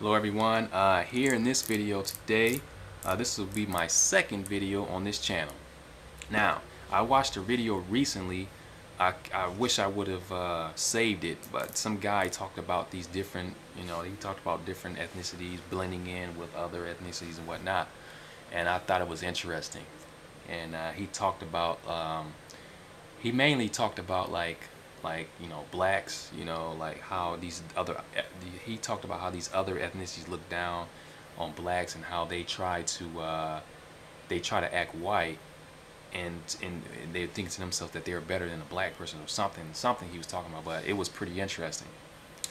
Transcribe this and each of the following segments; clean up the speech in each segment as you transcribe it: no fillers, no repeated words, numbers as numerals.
Hello everyone, here in this video today, this will be my second video on this channel. Now, I watched a video recently. I wish I would have saved it, but some guy talked about these different, he talked about different ethnicities blending in with other ethnicities and whatnot, and I thought it was interesting. And he talked about he mainly talked about like blacks, like how these other he talked about how these other ethnicities look down on blacks and how they try to act white, and they think to themselves that they're better than a black person or something he was talking about. But it was pretty interesting,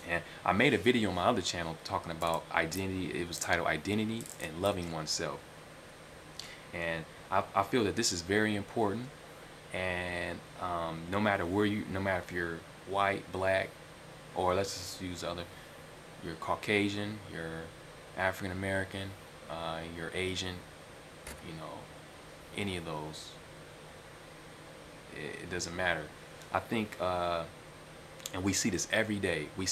and I made a video on my other channel talking about identity. It was titled Identity and Loving Oneself, and I feel that this is very important. And no matter no matter if you're white, black, or let's just use other, you're Caucasian, you're African American, you're Asian, you know, any of those, it doesn't matter. I think, and we see this every day. We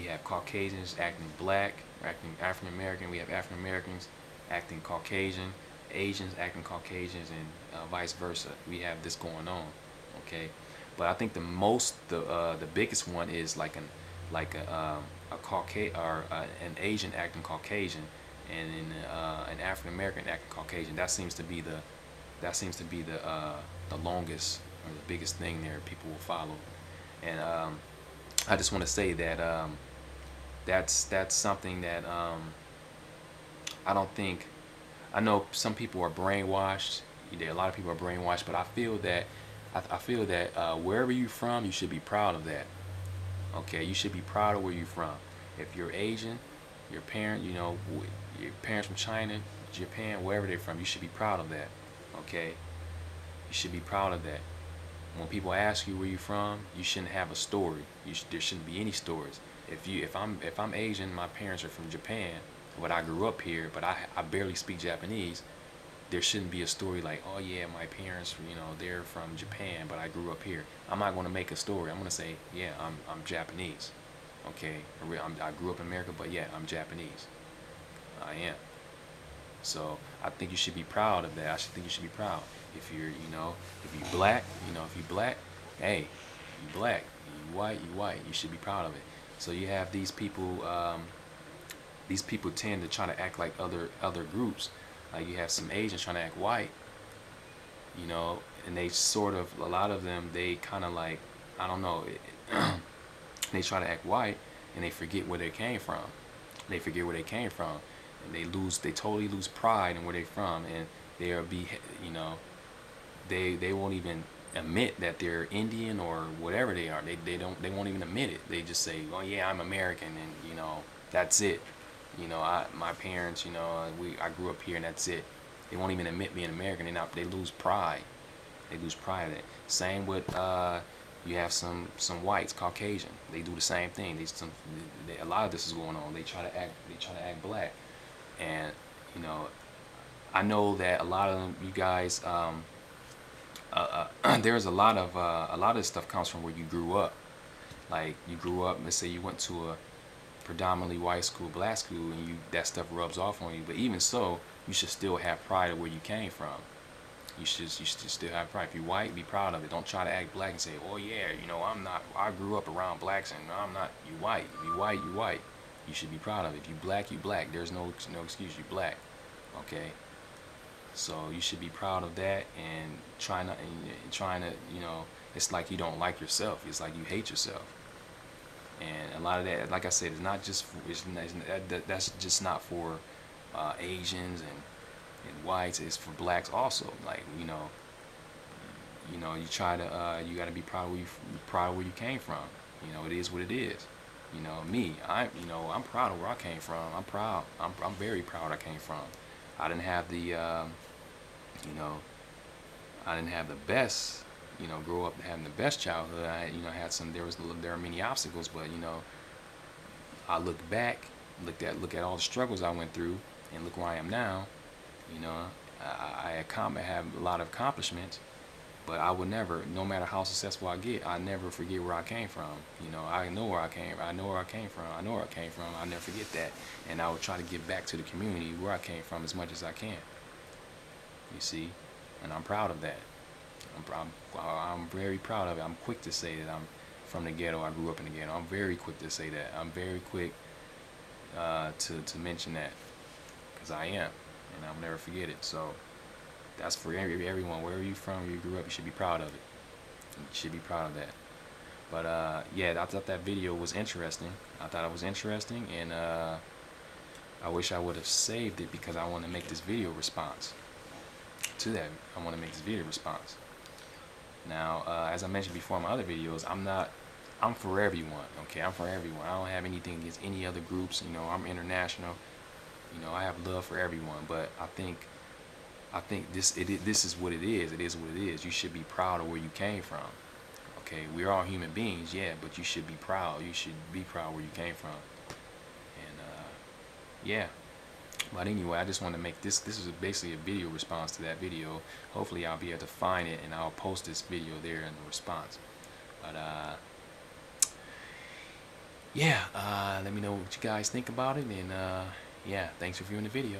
have Caucasians acting black, acting African American. We have African Americans acting Caucasian, Asians acting Caucasians, and vice versa. We have this going on, okay. But I think the biggest one is a Caucasian or an Asian acting Caucasian, and an African American acting Caucasian. That seems to be the longest or the biggest thing there people will follow. And I just want to say that that's something that I don't think. I know some people are brainwashed. A lot of people are brainwashed, but I feel that wherever you're from, you should be proud of that. Okay, you should be proud of where you're from. If you're Asian, your your parents from China, Japan, wherever they're from, you should be proud of that. Okay, you should be proud of that. When people ask you where you're from, you shouldn't have a story. There shouldn't be any stories. If I'm Asian, my parents are from Japan, but I grew up here, but I barely speak Japanese. There shouldn't be a story like, oh yeah, my parents, they're from Japan, but I grew up here. I'm not going to make a story. I'm going to say, yeah, I'm Japanese. Okay, I grew up in America, but yeah, I'm Japanese. I am. So I think you should be proud of that. I should think you should be proud. If you're black, if you're black, hey, you black. You white, you white. You should be proud of it. So you have these people. These people tend to try to act like other groups. Like you have some Asians trying to act white, and they sort of, a lot of them, they kind of like, I don't know, they try to act white and they forget where they came from. They forget where they came from, and they totally lose pride in where they're from, and they'll be, they won't even admit that they're Indian or whatever they are. They won't even admit it. They just say, oh yeah, I'm American, and that's it. My parents, I grew up here, and that's it. They won't even admit being American. They lose pride. They lose pride of it. Same with you have some whites, Caucasian. They do the same thing. A lot of this is going on. They try to act black, and I know that a lot of you guys, there's a lot of this stuff comes from where you grew up. Like you grew up, let's say you went to a predominantly white school, black school, and that stuff rubs off on you. But even so, you should still have pride of where you came from. You should still have pride. If you're white, be proud of it. Don't try to act black and say, oh yeah, I'm not. I grew up around blacks, and I'm not. You white. If you white, you white. You should be proud of it. If you black, you black. There's no excuse. You black. Okay. So you should be proud of that, and trying to it's like you don't like yourself. It's like you hate yourself. And a lot of that, like I said, it's not just that's just not for Asians and whites. It's for blacks also. Like you try to you got to be proud of where you came from. It is what it is. Me, I'm proud of where I came from. I'm proud. I'm very proud I came from. I didn't have the I didn't have the best, grow up having the best childhood. I, had there are many obstacles, but I look back, look at all the struggles I went through, and look where I am now. I have a lot of accomplishments, But I would never, no matter how successful I get, I never forget where I came from. You know, I know where I came. I know where I came from. I know where I came from. I never forget that, and I would try to give back to the community where I came from as much as I can. You see, and I'm proud of that. I'm very proud of it. I'm quick to say that I'm from the ghetto. I grew up in the ghetto. I'm very quick to say that. I'm very quick to mention that, because I am, and I'll never forget it. So that's for everyone. Wherever you're from, where you grew up, you should be proud of it. You should be proud of that. But yeah, I thought that video was interesting. I thought it was interesting, and I wish I would have saved it, because I want to make this video response to that. I want to make this video response. Now, as I mentioned before in my other videos, I'm for everyone. Okay, I'm for everyone. I don't have anything against any other groups. You know, I'm international. You know, I have love for everyone. But I think this is what it is. It is what it is. You should be proud of where you came from. Okay, we're all human beings, yeah, but you should be proud. You should be proud where you came from. And yeah. But anyway, I just want to make this is basically a video response to that video. Hopefully I'll be able to find it, and I'll post this video there in the response. But yeah, let me know what you guys think about it, and yeah, thanks for viewing the video.